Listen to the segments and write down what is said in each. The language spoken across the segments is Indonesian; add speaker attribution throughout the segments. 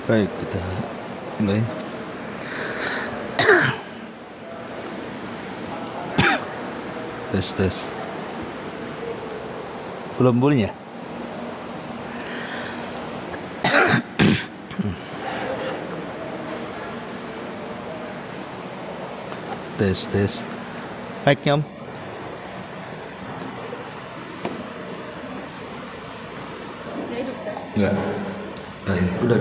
Speaker 1: Baik, kita mulai. Tes. Belum bunyi ya? Tes. Mic-nya, Om. Enggak. Nah, ini udah.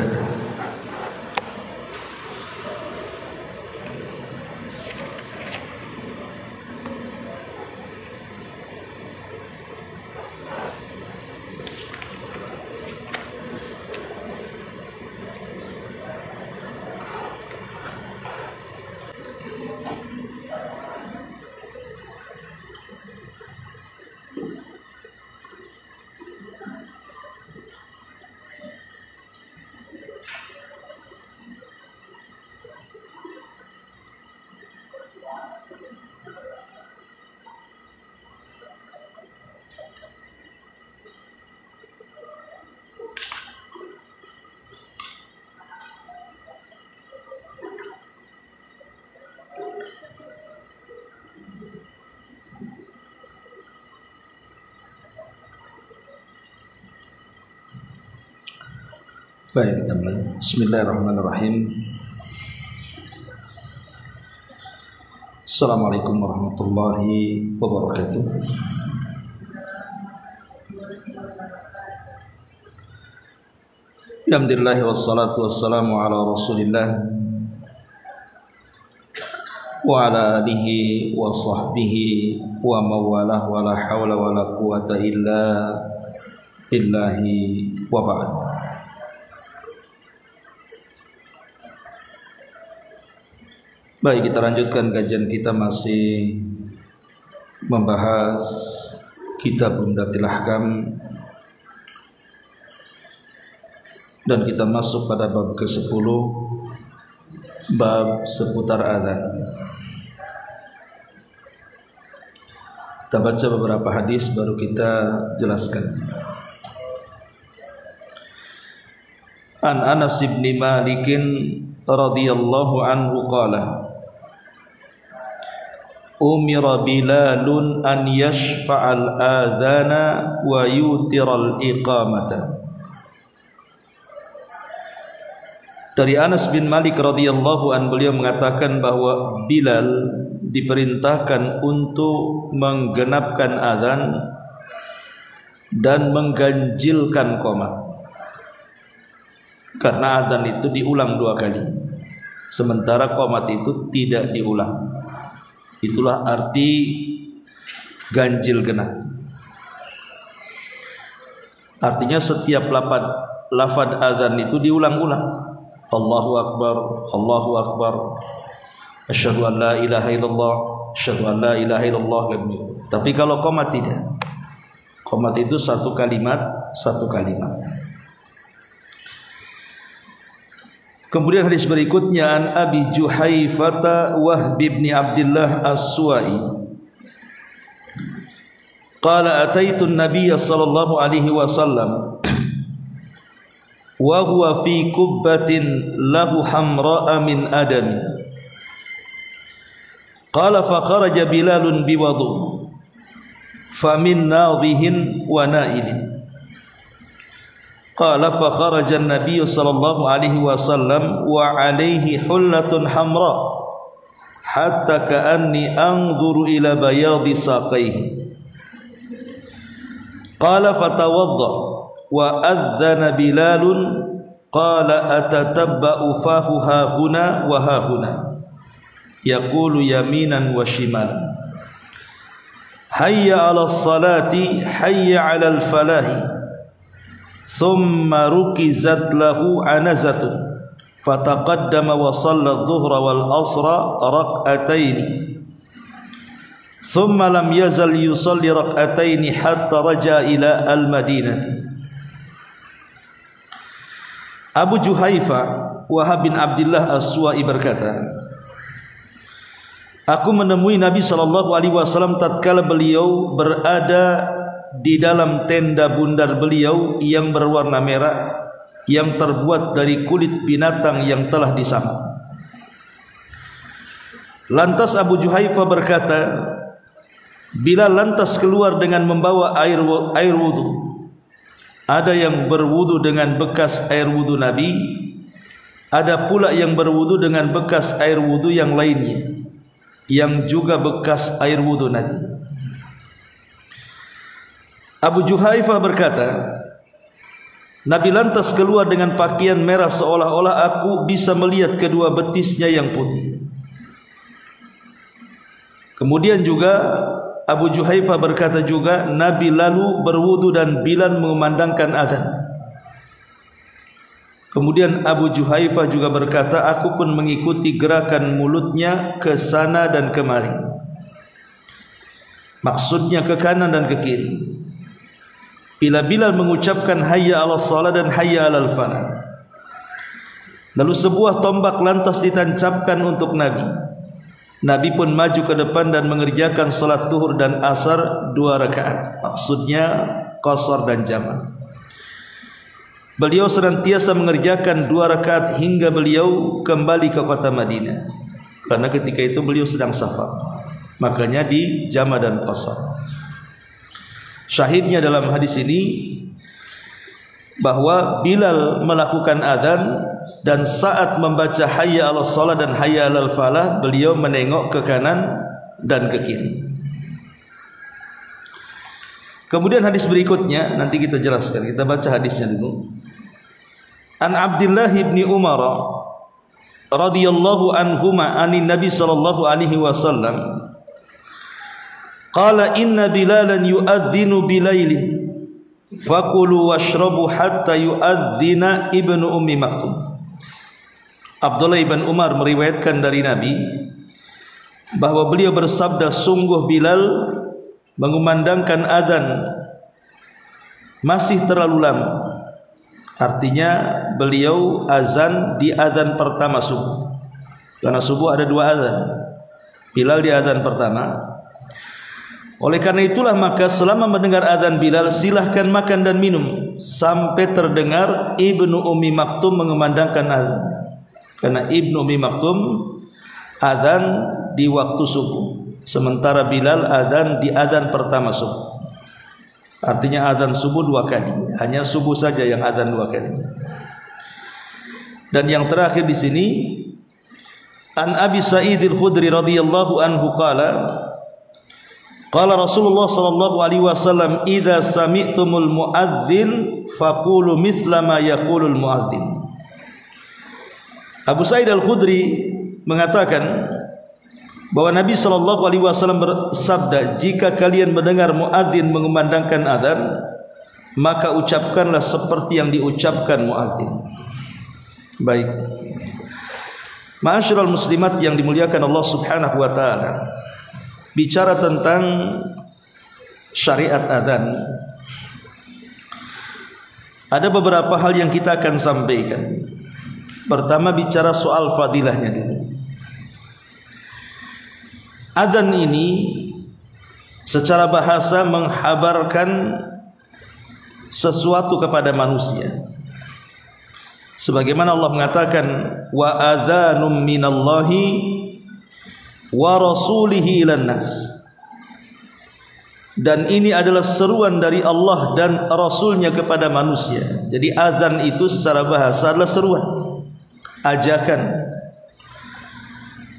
Speaker 1: Baik, kita mulai. Bismillahirrahmanirrahim. Assalamualaikum warahmatullahi wabarakatuh. Alhamdulillah wassalatu wassalamu ala Rasulillah wa ala alihi wa sahbihi wa mawalah wa la hawla wa la quwata illa billahi wa ba'd. Baik, kita lanjutkan kajian kita, masih membahas kitab Umdatul Ahkam, dan kita masuk pada bab ke-10, bab seputar adzan. Kita baca beberapa hadis baru kita jelaskan. An Anas bin Malik radhiyallahu anhu qala umira Bilalun an yashfa'al adhana wa yutiral iqamata. Dari Anas bin Malik radhiyallahu an, beliau mengatakan bahwa Bilal diperintahkan untuk menggenapkan azan dan mengganjilkan qomat, karena azan itu diulang 2 kali, sementara qomat itu tidak diulang. Itulah arti ganjil genap. Artinya setiap lafaz azan itu diulang-ulang. Allahu Akbar, Allahu Akbar, asyhadu an la ilaha illallah, asyhadu an la ilaha illallah. Tapi kalau qomat tidak. Qomat itu satu kalimat. Kemudian hadis berikutnya, an Abi Juhaifata Wahb bin Abdullah As-Suwai qala ataitu an-nabiy sallallahu alaihi wasallam wa huwa fi kubbatin lahu hamra'a min adam qala fa kharaja Bilalun biwudu famin nadhihin wa na'ilin qala fa kharaja an-nabiy sallallahu alaihi wasallam wa alaihi hullatun hamra hatta ka'anni anzuru ila bayadi saqaihi qala fatawadda wa adzana Bilalun qala atatabba'u fahu hahuna wa hahuna yaqulu yaminan wa shimalan hayya 'alas salati hayya 'alal falahi thumma rukizat lahu anazatun fataqaddama wa shalla adh-dhuhra wal asra rak'ataini thumma lam yazal yusalli rak'ataini hatta raja ila al-madinati. Abu Juhaifah Wahab bin Abdullah As-Suwai berkata, aku menemui Nabi sallallahu alaihi wasallam tatkala beliau berada di dalam tenda bundar beliau yang berwarna merah yang terbuat dari kulit binatang yang telah disamak. Lantas Abu Juhaifah berkata, Bilal lantas keluar dengan membawa air wudu. Ada yang berwudu dengan bekas air wudu Nabi, ada pula yang berwudu dengan bekas air wudu yang lainnya, yang juga bekas air wudu Nabi. Abu Juhaifah berkata, Nabi lantas keluar dengan pakaian merah seolah-olah aku bisa melihat kedua betisnya yang putih. Kemudian juga Abu Juhaifah berkata juga, Nabi lalu berwudu dan Bilal mengumandangkan azan. Kemudian Abu Juhaifah juga berkata, aku pun mengikuti gerakan mulutnya ke sana dan kemari. Maksudnya ke kanan dan ke kiri. Bila Bilal mengucapkan hayya 'alas shalah dan hayya 'alal falah, lalu sebuah tombak lantas ditancapkan untuk Nabi. Nabi pun maju ke depan dan mengerjakan salat zuhur dan asar 2 rakaat. Maksudnya qasar dan jama'. Beliau senantiasa mengerjakan 2 rakaat hingga beliau kembali ke kota Madinah. Karena ketika itu beliau sedang safar, makanya di jama' dan qasar. Syahidnya dalam hadis ini bahwa Bilal melakukan azan dan saat membaca hayya 'alas shalah dan hayya 'alal falah, beliau menengok ke kanan dan ke kiri. Kemudian hadis berikutnya nanti kita jelaskan, kita baca hadisnya dulu. An Abdullah bin Umar radhiyallahu anhuma anin Nabi sallallahu alaihi wasallam qala inna Bilalan yu'adzinu bilailin fakulu washrabu hatta yu'adzina ibnu ummi maktum. Abdullah ibn Umar meriwayatkan dari Nabi bahwa beliau bersabda, sungguh Bilal mengumandangkan azan masih terlalu lama. Artinya beliau azan di azan pertama subuh, karena subuh ada 2 azan. Bilal di azan pertama. Oleh karena itulah maka selama mendengar azan Bilal silahkan makan dan minum sampai terdengar Ibnu Ummi Maktum mengumandangkan azan. Karena Ibnu Ummi Maktum azan di waktu subuh, sementara Bilal azan di azan pertama subuh. Artinya azan subuh 2 kali, hanya subuh saja yang azan 2 kali. Dan yang terakhir di sini, An Abi Sa'id Al-Khudri radhiyallahu anhu qala qala Rasulullah sallallahu alaihi wasallam, idza sami'tumul muadzin faqulu mithla ma yaqulul muadzin. Abu Sa'id Al-Khudri mengatakan bahwa Nabi sallallahu alaihi wasallam bersabda, jika kalian mendengar muadzin mengumandangkan azan, maka ucapkanlah seperti yang diucapkan muadzin. Baik. Ma'asyiral muslimat yang dimuliakan Allah Subhanahu wa taala. Bicara tentang syariat azan, ada beberapa hal yang kita akan sampaikan. Pertama, bicara soal fadilahnya dulu. Azan ini secara bahasa menghabarkan sesuatu kepada manusia. Sebagaimana Allah mengatakan, wa adzanum minallahi wa rasulihi ilan nas. Dan ini adalah seruan dari Allah dan Rasulnya kepada manusia. Jadi azan itu secara bahasa adalah seruan, ajakan.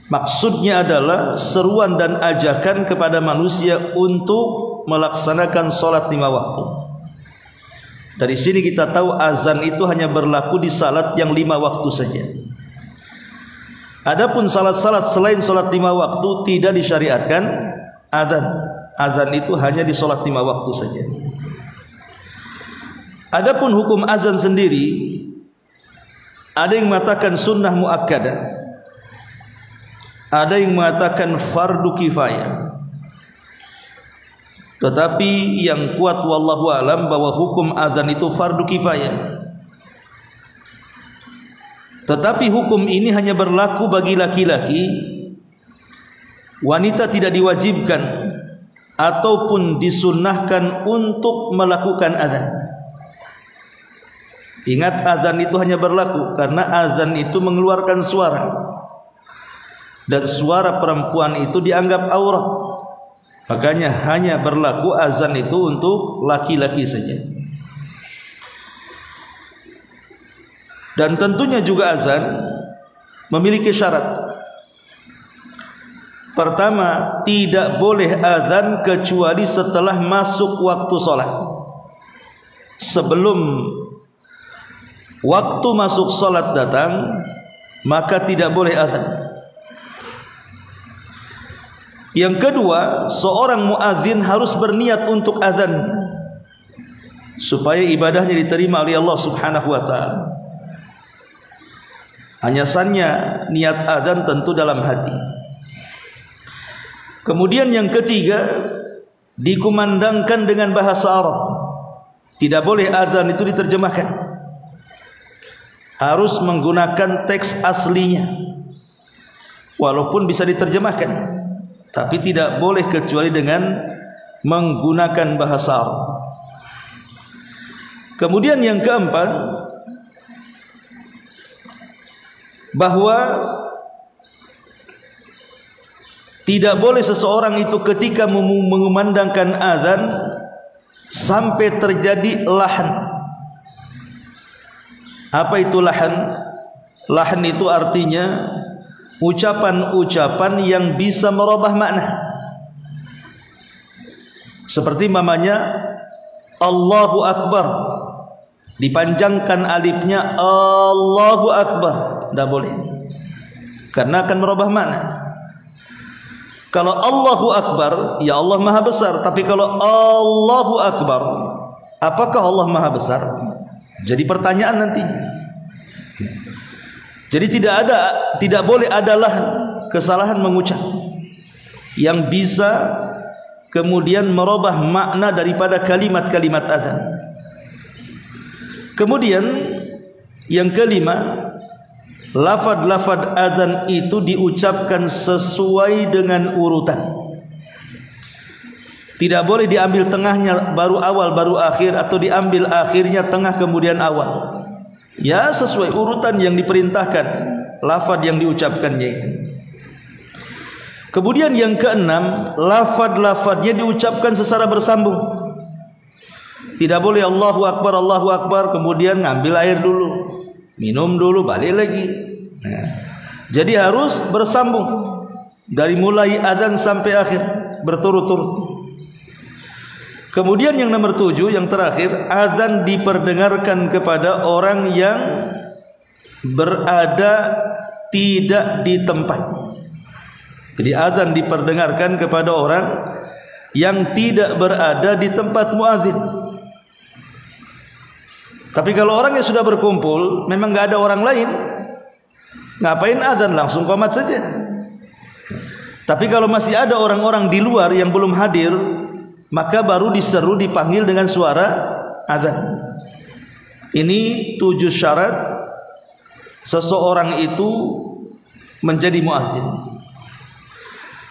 Speaker 1: Maksudnya adalah seruan dan ajakan kepada manusia untuk melaksanakan sholat 5 waktu. Dari sini kita tahu azan itu hanya berlaku di salat yang 5 waktu saja. Adapun salat-salat selain salat 5 waktu tidak disyariatkan azan. Azan itu hanya di salat 5 waktu saja. Adapun hukum azan sendiri, ada yang mengatakan sunnah muakkadah, ada yang mengatakan fardu kifayah. Tetapi yang kuat wallahu alam bahwa hukum azan itu fardu kifayah. Tetapi hukum ini hanya berlaku bagi laki-laki. Wanita tidak diwajibkan ataupun disunnahkan untuk melakukan azan. Ingat, azan itu hanya berlaku karena azan itu mengeluarkan suara, dan suara perempuan itu dianggap aurat. Makanya hanya berlaku azan itu untuk laki-laki saja. Dan tentunya juga azan memiliki syarat. Pertama, tidak boleh azan kecuali setelah masuk waktu sholat. Sebelum waktu masuk sholat datang, maka tidak boleh azan. Yang kedua, seorang muadzin harus berniat untuk azan supaya ibadahnya diterima oleh Allah Subhanahu wa taala. Hanya saja niat azan tentu dalam hati. Kemudian yang ketiga, dikumandangkan dengan bahasa Arab. Tidak boleh azan itu diterjemahkan. Harus menggunakan teks aslinya. Walaupun bisa diterjemahkan, tapi tidak boleh kecuali dengan menggunakan bahasa Arab. Kemudian yang keempat, bahwa tidak boleh seseorang itu ketika mengumandangkan azan sampai terjadi lahan. Apa itu lahan? Lahan itu artinya ucapan-ucapan yang bisa merubah makna. Seperti mamanya Allahu Akbar, dipanjangkan alifnya Allahu Akbar, tidak boleh, karena akan merubah makna. Kalau Allahu Akbar, ya Allah Maha Besar. Tapi kalau Allahu Akbar, apakah Allah Maha Besar? Jadi pertanyaan nantinya. Jadi tidak boleh adalah kesalahan mengucap yang bisa kemudian merubah makna daripada kalimat-kalimat azan. Kemudian yang kelima, lafaz-lafaz azan itu diucapkan sesuai dengan urutan. Tidak boleh diambil tengahnya baru awal baru akhir, atau diambil akhirnya tengah kemudian awal. Ya, sesuai urutan yang diperintahkan lafaz yang diucapkannya itu. Kemudian yang keenam, lafaz-lafaznya diucapkan secara bersambung. Tidak boleh Allahu Akbar kemudian ngambil air dulu, minum dulu, balik lagi. Nah, jadi harus bersambung dari mulai adzan sampai akhir, berturut-turut. Kemudian yang nomor 7, yang terakhir, adzan diperdengarkan kepada orang yang berada tidak di tempat. Jadi adzan diperdengarkan kepada orang yang tidak berada di tempat muadzin. Tapi kalau orang yang sudah berkumpul, memang nggak ada orang lain, ngapain adzan, langsung qomat saja. Tapi kalau masih ada orang-orang di luar yang belum hadir, maka baru diseru, dipanggil dengan suara adzan. Ini 7 syarat seseorang itu menjadi muadzin.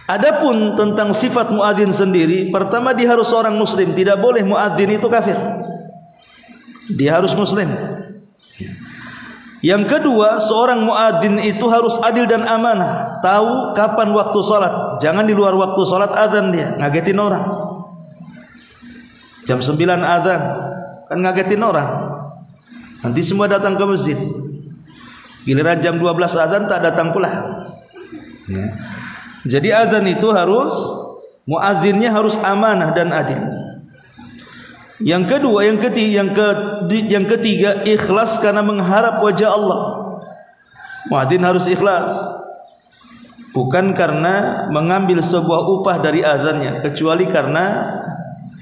Speaker 1: Adapun tentang sifat muadzin sendiri, pertama dia harus seorang muslim. Tidak boleh muadzin itu kafir, dia harus muslim. Yang kedua, seorang muadzin itu harus adil dan amanah, tahu kapan waktu sholat. Jangan di luar waktu sholat adzan dia, ngagetin orang. Jam 9 adzan, kan ngagetin orang, nanti semua datang ke masjid. Giliran jam 12 adzan tak datang pula ya. Jadi adzan itu harus, muadzinnya harus amanah dan adil. Yang kedua, yang ketiga, ikhlas karena mengharap wajah Allah. Muadzin harus ikhlas, bukan karena mengambil sebuah upah dari azannya, kecuali karena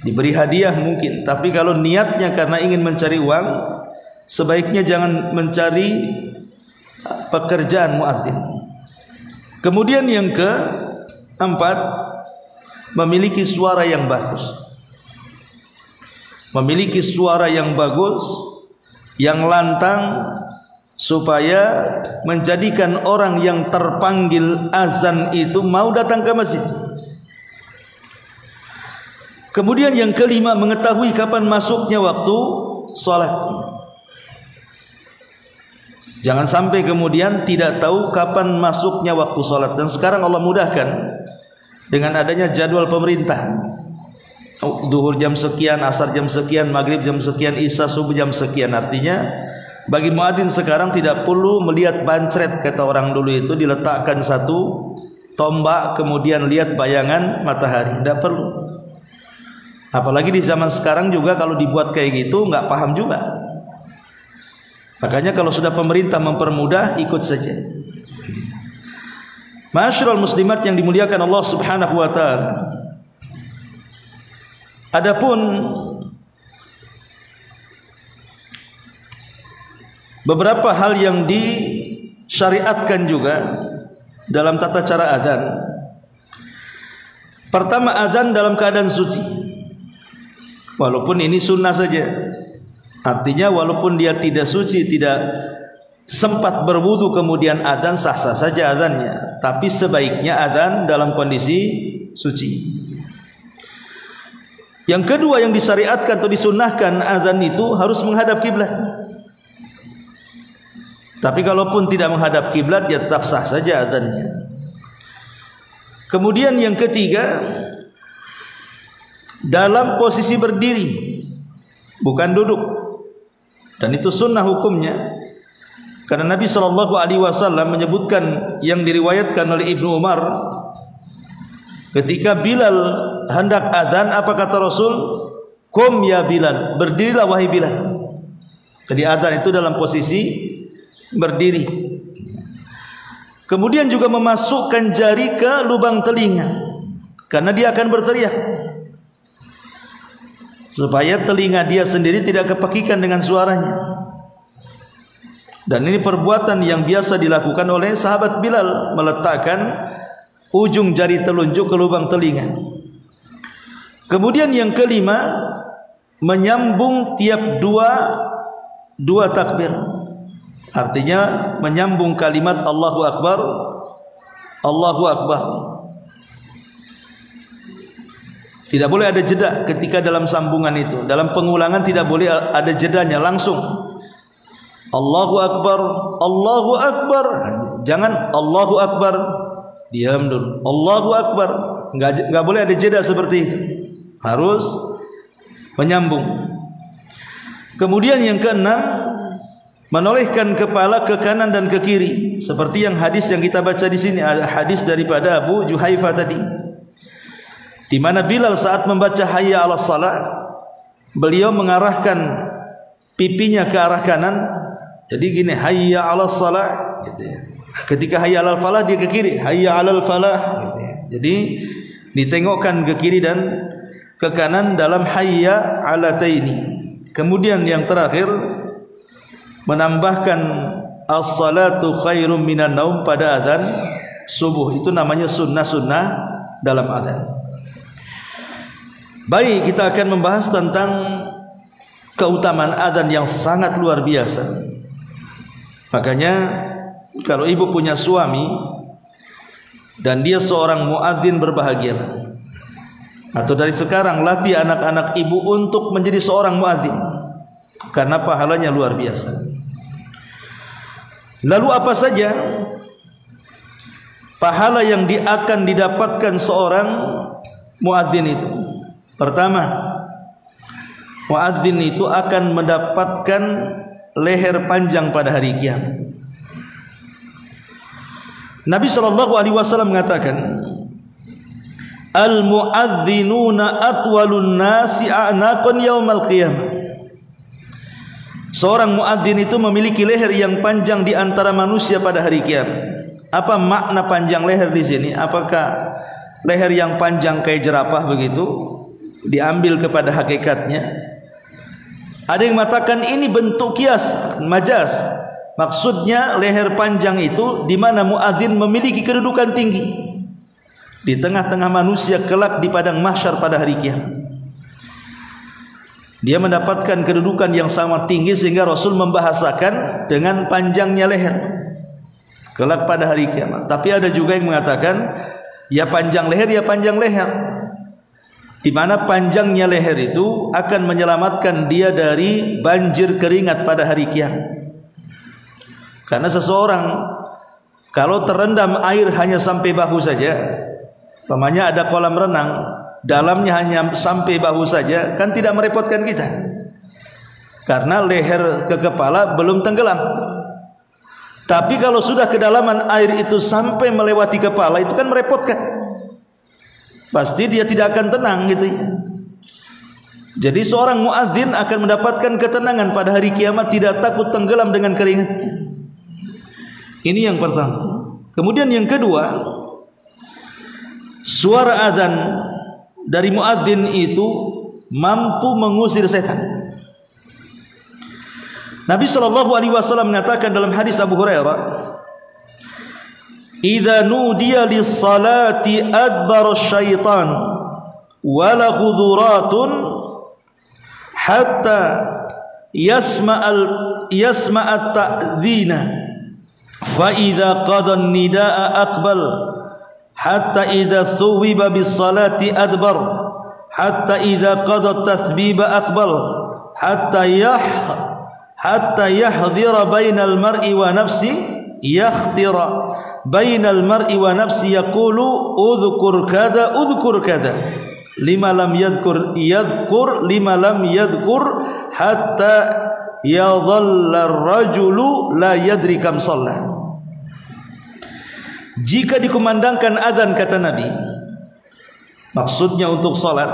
Speaker 1: diberi hadiah mungkin. Tapi kalau niatnya karena ingin mencari uang, sebaiknya jangan mencari pekerjaan muadzin. Kemudian yang keempat, memiliki suara yang bagus. Memiliki suara yang bagus, yang lantang, supaya menjadikan orang yang terpanggil azan itu mau datang ke masjid. Kemudian yang kelima, mengetahui kapan masuknya waktu sholat. Jangan sampai kemudian tidak tahu kapan masuknya waktu sholat. Dan sekarang Allah mudahkan dengan adanya jadwal pemerintah. Duhur jam sekian, asar jam sekian, maghrib jam sekian, isya subuh jam sekian. Artinya bagi muadzin sekarang tidak perlu melihat bancret, kata orang dulu itu, diletakkan satu tombak kemudian lihat bayangan matahari. Tidak perlu. Apalagi di zaman sekarang juga kalau dibuat kayak gitu nggak paham juga. Makanya kalau sudah pemerintah mempermudah, ikut saja. Ma'asyiral muslimat yang dimuliakan Allah Subhanahu wa taala. Adapun beberapa hal yang disyariatkan juga dalam tata cara azan. Pertama, azan dalam keadaan suci. Walaupun ini sunnah saja. Artinya walaupun dia tidak suci, tidak sempat berwudu kemudian azan, sah-sah saja azannya. Tapi sebaiknya azan dalam kondisi suci. Yang kedua yang disyariatkan atau disunnahkan, azan itu harus menghadap kiblat. Tapi kalaupun tidak menghadap kiblat, ya tetap sah saja azannya. Kemudian yang ketiga, dalam posisi berdiri, bukan duduk. Dan itu sunnah hukumnya. Karena Nabi SAW menyebutkan yang diriwayatkan oleh Ibnu Umar, ketika Bilal hendak azan, apa kata Rasul? Qum ya Bilal, berdirilah wahai Bilal. Jadi azan itu dalam posisi berdiri. Kemudian juga memasukkan jari ke lubang telinga, karena dia akan berteriak, supaya telinga dia sendiri tidak kepakikan dengan suaranya. Dan ini perbuatan yang biasa dilakukan oleh sahabat Bilal, meletakkan ujung jari telunjuk ke lubang telinga. Kemudian yang kelima, menyambung tiap dua takbir. Artinya menyambung kalimat Allahu Akbar, Allahu Akbar. Tidak boleh ada jeda ketika dalam sambungan itu. Dalam pengulangan tidak boleh ada jedanya, langsung Allahu Akbar, Allahu Akbar. Jangan Allahu Akbar, diam dulu, Allahu Akbar. Enggak boleh ada jeda seperti itu. Harus menyambung. Kemudian yang keenam, menolehkan kepala ke kanan dan ke kiri, seperti yang hadis yang kita baca di sini, hadis daripada Abu Juhaifah tadi, di mana Bilal saat membaca hayya 'alas shalah, beliau mengarahkan pipinya ke arah kanan. Jadi gini, hayya 'alas shalah gitu ya. Ketika hayya 'alal falah dia ke kiri, hayya 'alal falah gitu ya. Jadi ditengokkan ke kiri dan ke kanan dalam hayya 'alataini. Kemudian yang terakhir, menambahkan as-salatu khairum minan naum pada azan subuh. Itu namanya sunnah-sunnah dalam azan. Baik, kita akan membahas tentang keutamaan azan yang sangat luar biasa. Makanya kalau ibu punya suami dan dia seorang muadzin, berbahagia. Atau dari sekarang latih anak-anak ibu untuk menjadi seorang muadzin, karena pahalanya luar biasa. Lalu apa saja pahala yang akan didapatkan seorang muadzin itu? Pertama, muadzin itu akan mendapatkan leher panjang pada hari kiamat. Nabi SAW mengatakan, al-muadzinuna atwalun nasi a'naqan yaumal qiyamah. Seorang muadzin itu memiliki leher yang panjang di antara manusia pada hari kiamat. Apa makna panjang leher di sini? Apakah leher yang panjang kayak jerapah begitu? Diambil kepada hakikatnya. Ada yang mengatakan ini bentuk kias, majaz. Maksudnya leher panjang itu di mana muadzin memiliki kedudukan tinggi di tengah-tengah manusia kelak di padang mahsyar pada hari kiamat. Dia mendapatkan kedudukan yang sangat tinggi sehingga Rasul membahasakan dengan panjangnya leher kelak pada hari kiamat. Tapi ada juga yang mengatakan ya panjang leher, ya panjang leher, di mana panjangnya leher itu akan menyelamatkan dia dari banjir keringat pada hari kiamat. Karena seseorang kalau terendam air hanya sampai bahu saja, umpamanya ada kolam renang, dalamnya hanya sampai bahu saja, kan tidak merepotkan kita. Karena leher ke kepala belum tenggelam. Tapi kalau sudah kedalaman air itu sampai melewati kepala, itu kan merepotkan. Pasti dia tidak akan tenang gitu ya. Jadi seorang muadzin akan mendapatkan ketenangan pada hari kiamat, tidak takut tenggelam dengan keringatnya. Ini yang pertama. Kemudian yang kedua, suara azan dari muadzin itu mampu mengusir setan. Nabi SAW menyatakan dalam hadis Abu Hurairah, "Idza nudiya lis-salati adbara asy-syaitan wa lahu dhuratun hatta yasma'a at-ta'dhina fa idza qada an-nidaa aqbal hatta idza thuwiba bis-salati adbar hatta idza qada at-tathbiba aqbal hatta yahdhira bainal mar'i wa nafsi bainal mar'i wa nafsi yaqulu udhkur kadha lima lam yadhkur hatta yadhalla ar-rajulu la yadri kam shalla." Jika dikumandangkan azan, kata Nabi, maksudnya untuk salat,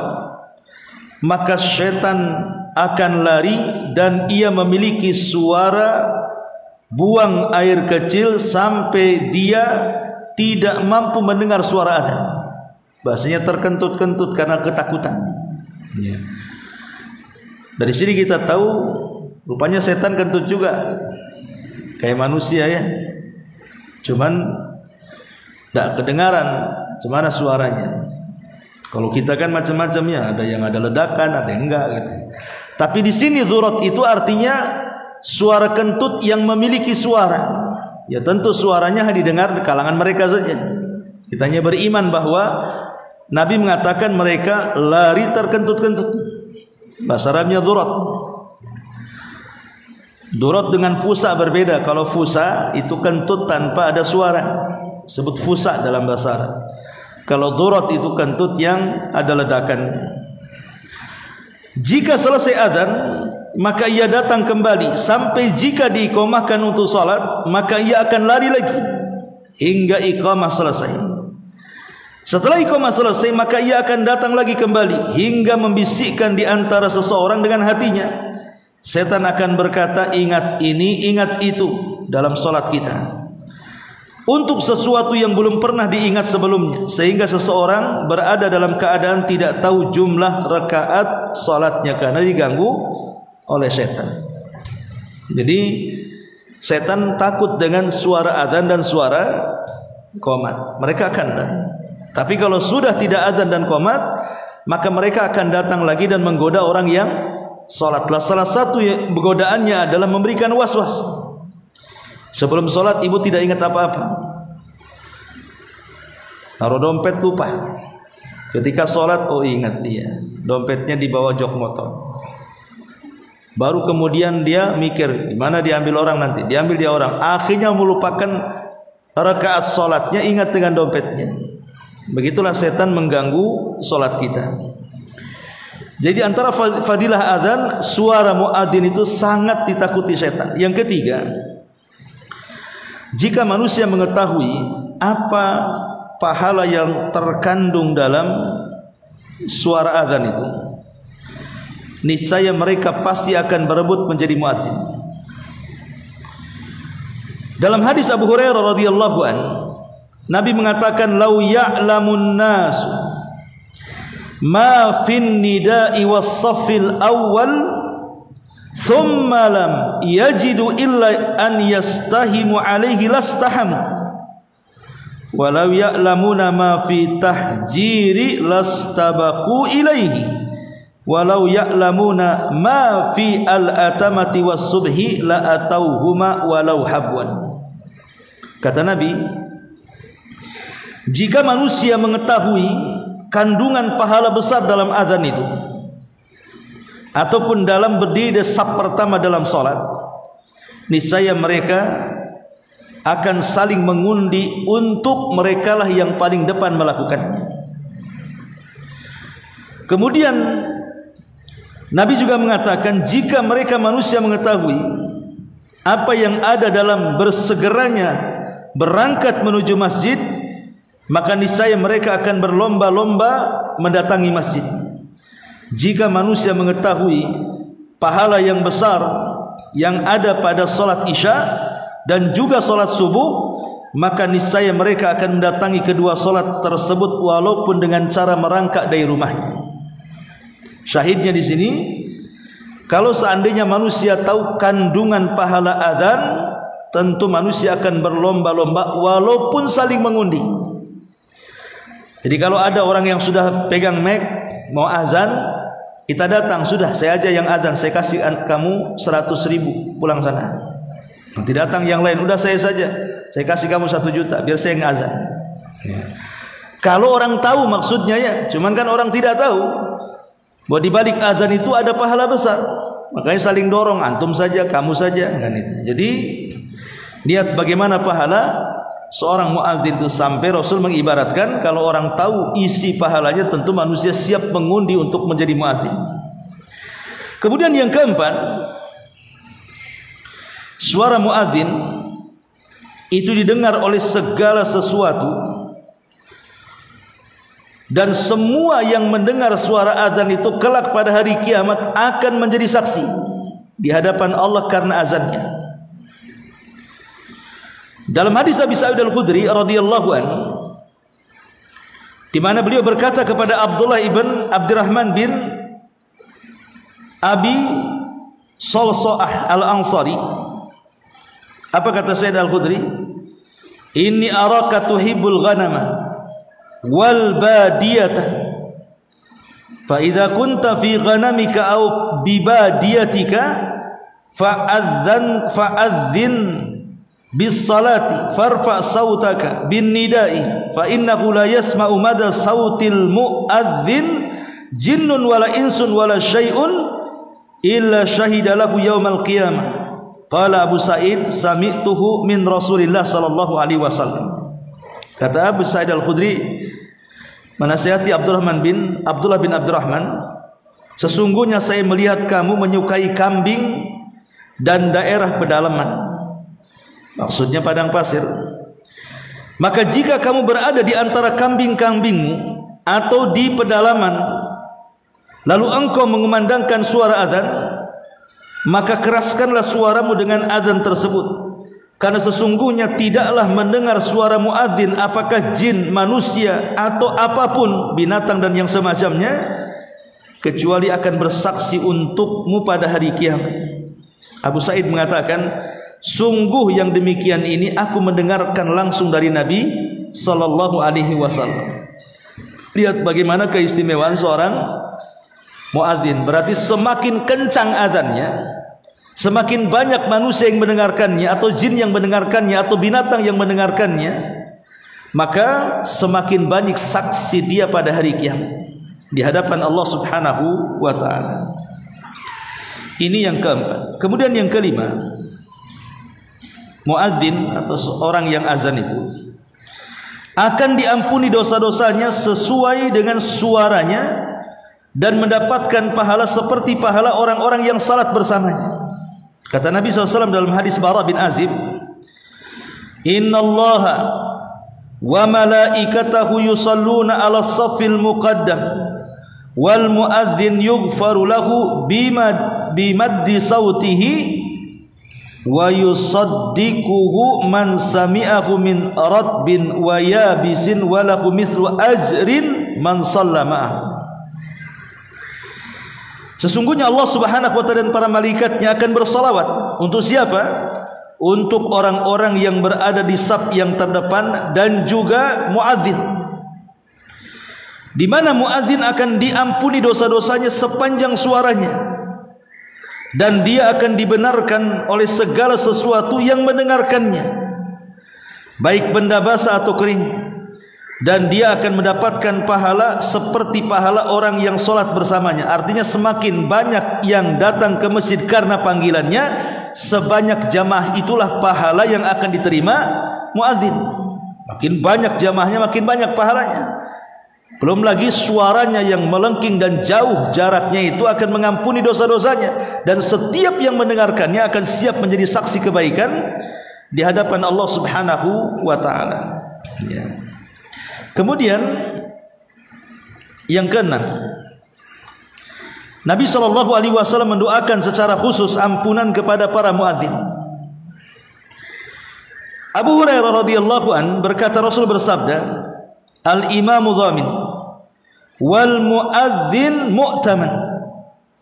Speaker 1: maka syaitan akan lari dan ia memiliki suara buang air kecil sampai dia tidak mampu mendengar suara azan. Bahasanya terkentut-kentut karena ketakutan. Dari sini kita tahu rupanya setan kentut juga, kayak manusia ya. Cuman tidak kedengaran gimana suaranya. Kalau kita kan macam-macam ya, ada yang ada ledakan, ada yang enggak gitu. Tapi di sini dhurat itu artinya suara kentut yang memiliki suara. Ya tentu suaranya didengar di kalangan mereka saja. Kita hanya beriman bahwa Nabi mengatakan mereka lari terkentut-kentut. Bahasa Arabnya dhurat. Dhurat dengan fusa berbeda. Kalau fusa itu kentut tanpa ada suara, sebut fusa dalam bahasa Arab. Kalau dhurat itu kentut yang ada ledakan. Jika selesai azan, maka ia datang kembali sampai jika diiqamahkan untuk salat, maka ia akan lari lagi hingga iqamah selesai. Setelah iqamah selesai, maka ia akan datang lagi kembali hingga membisikkan di antara seseorang dengan hatinya. Setan akan berkata, ingat ini, ingat itu dalam salat kita, untuk sesuatu yang belum pernah diingat sebelumnya, sehingga seseorang berada dalam keadaan tidak tahu jumlah rakaat salatnya karena diganggu oleh setan. Jadi setan takut dengan suara azan dan suara qomat. Mereka akan lari. Tapi kalau sudah tidak azan dan qomat, maka mereka akan datang lagi dan menggoda orang yang salat. Salah satu godaannya adalah memberikan waswas. Sebelum salat ibu tidak ingat apa-apa, taruh dompet lupa. Ketika salat, oh ingat dia, dompetnya di bawah jok motor. Baru kemudian dia mikir, mana diambil orang nanti, diambil dia orang. Akhirnya melupakan rakaat salatnya, ingat dengan dompetnya. Begitulah setan mengganggu salat kita. Jadi antara fadilah azan, suara muadzin itu sangat ditakuti setan. Yang ketiga, jika manusia mengetahui apa pahala yang terkandung dalam suara azan itu, niscaya mereka pasti akan berebut menjadi muadzin. Dalam hadis Abu Hurairah radhiyallahu an, Nabi mengatakan, "Lau ya'lamun nasu ma fin nida'i was-saffil awwal thumma lam yajidu illa an yastahimu alaihi lastahamu walau ya'lamuna ma fi tahjiri lastabaqu ilaihi walau ya'lamuna ma fi al-atamati was-subhi la atauhuma walau habwan." Kata Nabi, jika manusia mengetahui kandungan pahala besar dalam azan itu, ataupun dalam berdiri saf pertama dalam salat, niscaya mereka akan saling mengundi untuk merekalah yang paling depan melakukannya. Kemudian Nabi juga mengatakan, jika mereka manusia mengetahui apa yang ada dalam bersegeranya berangkat menuju masjid, maka niscaya mereka akan berlomba-lomba mendatangi masjid. Jika manusia mengetahui pahala yang besar yang ada pada solat isya dan juga solat subuh, maka niscaya mereka akan mendatangi kedua solat tersebut walaupun dengan cara merangkak dari rumahnya. Syahidnya di sini, kalau seandainya manusia tahu kandungan pahala azan, tentu manusia akan berlomba-lomba walaupun saling mengundi. Jadi kalau ada orang yang sudah pegang mic mau azan, kita datang, sudah saya aja yang azan, saya kasih kamu 100.000 pulang sana. Nanti datang yang lain, udah saya saja, saya kasih kamu 1 juta biar saya ngazan. Kalau orang tahu maksudnya ya, cuman kan orang tidak tahu bahwa di balik azan itu ada pahala besar, makanya saling dorong, antum saja, kamu saja, kan itu. Jadi lihat bagaimana pahala seorang muadzin itu, sampai Rasul mengibaratkan kalau orang tahu isi pahalanya, tentu manusia siap mengundi untuk menjadi muadzin. Kemudian yang keempat, suara muadzin itu didengar oleh segala sesuatu, dan semua yang mendengar suara azan itu kelak pada hari kiamat akan menjadi saksi di hadapan Allah karena azannya. Dalam hadis Abi Sa'id Al-Khudri radhiyallahu anhu, di mana beliau berkata kepada Abdullah ibn Abdurrahman bin Abi Salsa'ah Al-Ansari, apa kata Sayyid Al-Khudri? Inni araka tuhibbul ghanama wal badiyata, fa idza kunta fi ghanamika aw bi badiyatika fa'adzin bis salati farfa sautaka bin nida'i fa innahu la yasma'u mada sautil muadzin jinnun wala insun wala syai'un illa syahida lahu yaumal qiyamah. Qala Abu Sa'id sami'tuhu min Rasulillah sallallahu alaihi wasallam. Kata Abu Sa'id Al-Khudri menasihati Abdullah bin Abdurrahman, sesungguhnya saya melihat kamu menyukai kambing dan daerah pedalaman, maksudnya padang pasir. Maka jika kamu berada di antara kambing-kambingmu atau di pedalaman, lalu engkau mengumandangkan suara azan, maka keraskanlah suaramu dengan azan tersebut. Karena sesungguhnya tidaklah mendengar suara muadzin apakah jin, manusia atau apapun binatang dan yang semacamnya, kecuali akan bersaksi untukmu pada hari kiamat. Abu Sa'id mengatakan, sungguh yang demikian ini aku mendengarkan langsung dari Nabi sallallahu alaihi wasallam. Lihat bagaimana keistimewaan seorang muadzin. Berarti semakin kencang azannya, semakin banyak manusia yang mendengarkannya, atau jin yang mendengarkannya, atau binatang yang mendengarkannya, maka semakin banyak saksi dia pada hari kiamat di hadapan Allah Subhanahu wa ta'ala. Ini yang keempat. Kemudian yang kelima, muadzin atau orang yang azan itu akan diampuni dosa-dosanya sesuai dengan suaranya dan mendapatkan pahala seperti pahala orang-orang yang salat bersamanya. Kata Nabi SAW dalam hadis Bara bin Azib, Innallaha wa malaikatahu yusalluna ala saffil muqaddam wal muadzin yughfaru lahu bimaddi sautihi wa yusaddiquhu man sami'ahu min ratbin wa yabisin wa lahu mithlu ajrin man sallama. Sesungguhnya Allah Subhanahu wa ta'ala dan para malaikatnya akan bersalawat untuk siapa? Untuk orang-orang yang berada di saf yang terdepan dan juga muadzin. Di mana muadzin akan diampuni dosa-dosanya sepanjang suaranya, dan dia akan dibenarkan oleh segala sesuatu yang mendengarkannya, baik benda basah atau kering. Dan dia akan mendapatkan pahala seperti pahala orang yang sholat bersamanya. Artinya semakin banyak yang datang ke masjid karena panggilannya, sebanyak jamaah itulah pahala yang akan diterima muadzin. Makin banyak jamaahnya, makin banyak pahalanya. Belum lagi suaranya yang melengking dan jauh jaraknya itu akan mengampuni dosa-dosanya, dan setiap yang mendengarkannya akan siap menjadi saksi kebaikan di hadapan Allah Subhanahu wa taala. Ya. Kemudian yang keenam, Nabi SAW mendoakan secara khusus ampunan kepada para muadzin. Abu Hurairah radhiyallahu an berkata, Rasul bersabda, al-imamu dhamin wal muadzin mu'taman.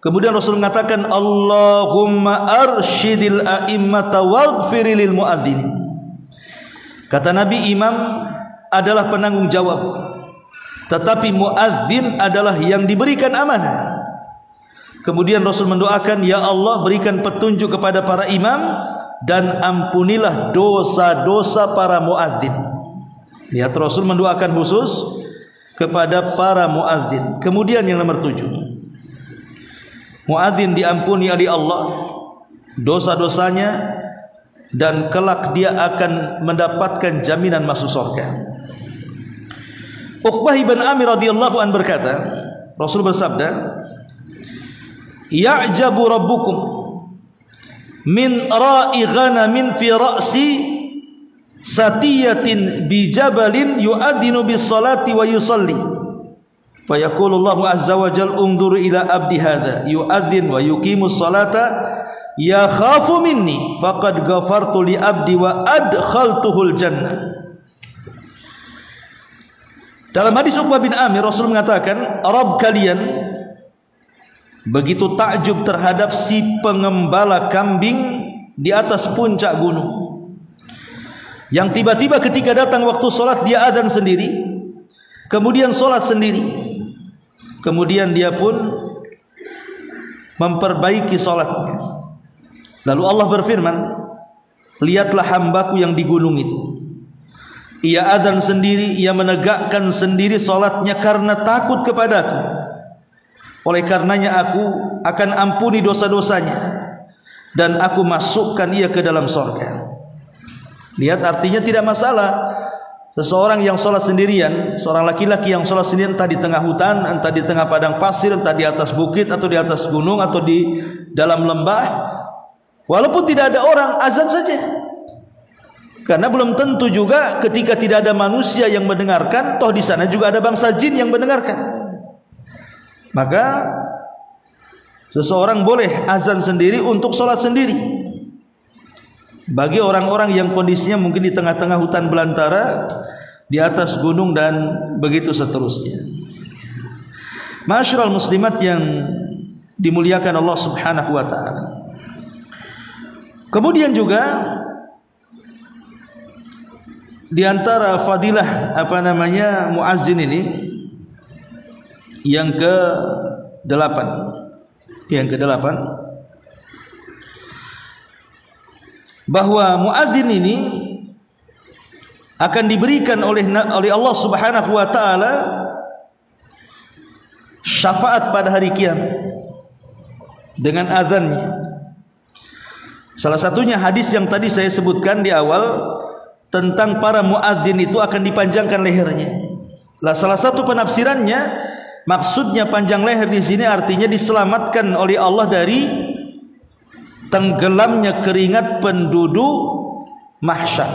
Speaker 1: Kemudian Rasul mengatakan, Allahumma arsyidil a'immata waghfir lil muadzin. Kata Nabi, imam adalah penanggung jawab, tetapi muadzin adalah yang diberikan amanah. Kemudian Rasul mendoakan, ya Allah, berikan petunjuk kepada para imam dan ampunilah dosa-dosa para muadzin. Lihat, Rasul mendoakan khusus kepada para muadzin. Kemudian yang nomor 7, muadzin diampuni oleh Allah dosa-dosanya, dan kelak dia akan mendapatkan jaminan masuk surga. Uqbah ibn Amir radhiyallahu an berkata, Rasul bersabda, ya'jabu rabbukum min ra'i ghanamin fi ra'si satiyatin bi jabalin yu'adzinu bis salati wa yusalli, fa yaqulu Allahu azza wa jalla unzur ila abdi hadza yu'adzin wa yuqimus salata ya khafu minni faqad ghafartu li abdi wa adkhaltuhul jannah. Dalam hadis Uqbah bin Amir, Rasul mengatakan, Rabb kalian begitu takjub terhadap si pengembala kambing di atas puncak gunung, yang tiba-tiba ketika datang waktu solat dia adzan sendiri, kemudian solat sendiri, kemudian dia pun memperbaiki solatnya. Lalu Allah berfirman, lihatlah hambaku yang di gunung itu, ia adzan sendiri, ia menegakkan sendiri solatnya karena takut kepadaku. Oleh karenanya aku akan ampuni dosa-dosanya dan aku masukkan ia ke dalam surga. Lihat, artinya tidak masalah seseorang yang sholat sendirian, seorang laki-laki yang sholat sendirian, entah di tengah hutan, entah di tengah padang pasir, entah di atas bukit, atau di atas gunung, atau di dalam lembah, walaupun tidak ada orang, azan saja. Karena belum tentu juga ketika tidak ada manusia yang mendengarkan, toh di sana juga ada bangsa jin yang mendengarkan. Maka seseorang boleh azan sendiri untuk sholat sendiri. Bagi orang-orang yang kondisinya mungkin di tengah-tengah hutan belantara, di atas gunung, dan begitu seterusnya. Ma'asyiral muslimat yang dimuliakan Allah Subhanahu wa ta'ala. Kemudian juga di antara fadilah muazzin ini yang ke-8, bahwa muadzin ini akan diberikan oleh Allah Subhanahu wa taala syafaat pada hari kiamat dengan azannya. Salah satunya hadis yang tadi saya sebutkan di awal tentang para muadzin itu akan dipanjangkan lehernya. Lah, salah satu penafsirannya, maksudnya panjang leher di sini artinya diselamatkan oleh Allah dari tenggelamnya keringat penduduk mahsyar.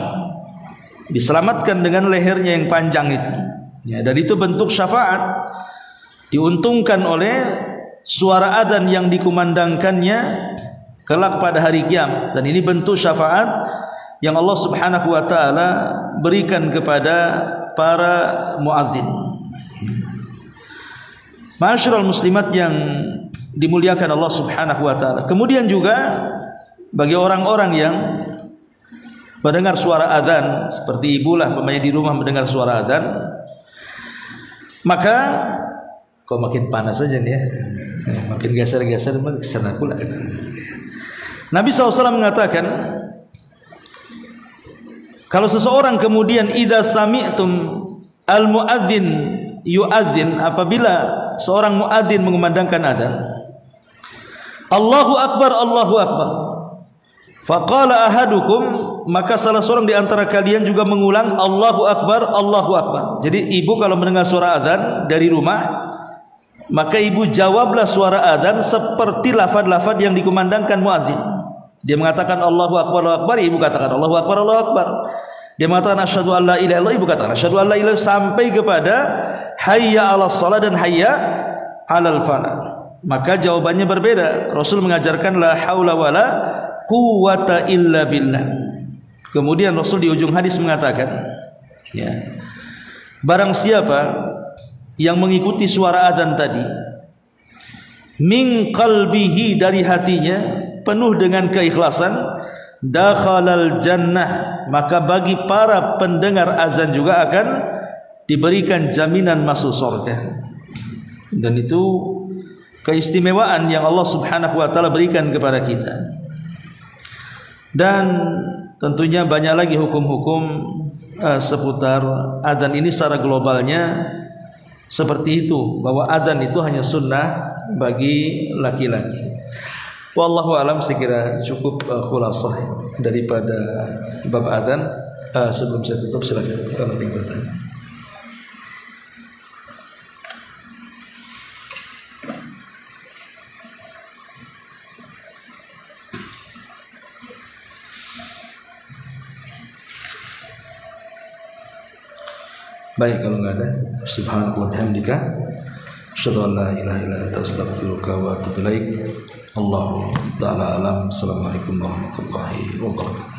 Speaker 1: Diselamatkan dengan lehernya yang panjang itu. Ya, dan itu bentuk syafaat. Diuntungkan oleh suara adzan yang dikumandangkannya kelak pada hari kiamat. Dan ini bentuk syafaat yang Allah Subhanahu wa taala berikan kepada para muadzin. Ma'asyiral muslimat yang dimuliakan Allah Subhanahu wa taala. Kemudian juga bagi orang-orang yang mendengar suara azan, seperti ibulah pemain di rumah mendengar suara azan, maka kok makin panas saja nih ya, makin geser-geser sana pula. Nabi SAW mengatakan, kalau seseorang kemudian idza sami'tum al-muadzin yu'adzin, apabila seorang muadzin mengumandangkan adzan, Allahu akbar, Allahu akbar, Faqala ahadukum, maka salah seorang di antara kalian juga mengulang Allahu Akbar, Allahu Akbar. Jadi ibu kalau mendengar suara azan dari rumah, maka ibu jawablah suara azan seperti lafaz-lafaz yang dikumandangkan muadzin. Dia mengatakan Allahu Akbar, Allahu Akbar, ibu katakan Allahu Akbar, Allahu Akbar. Dia mengatakan asyhadu an la ilaha illallah, ibu katakan asyhadu an la ilaha illallah, sampai kepada hayya 'alas shalah dan hayya 'alal falah. Maka jawabannya berbeda. Rasul mengajarkan la haula wala quwwata illa billah. Kemudian Rasul di ujung hadis mengatakan, ya, barang siapa yang mengikuti suara azan tadi min qalbihi, dari hatinya penuh dengan keikhlasan, dakhalal jannah, maka bagi para pendengar azan juga akan diberikan jaminan masuk surga. Dan itu keistimewaan yang Allah Subhanahu wa taala berikan kepada kita. Dan tentunya banyak lagi hukum-hukum seputar azan ini secara globalnya seperti itu, bahwa azan itu hanya sunnah bagi laki-laki. Wallahu alam, saya kira cukup khulasah daripada bab azan. Sebelum saya tutup, silakan kalau ingin bertanya. Baik, kalau enggak ada, subhanaka wa bihamdika asyhadu an la ilaha illa anta astaghfiruka wa atubu ilaik. Allahu ta'ala alam. Assalamualaikum warahmatullahi wabarakatuh.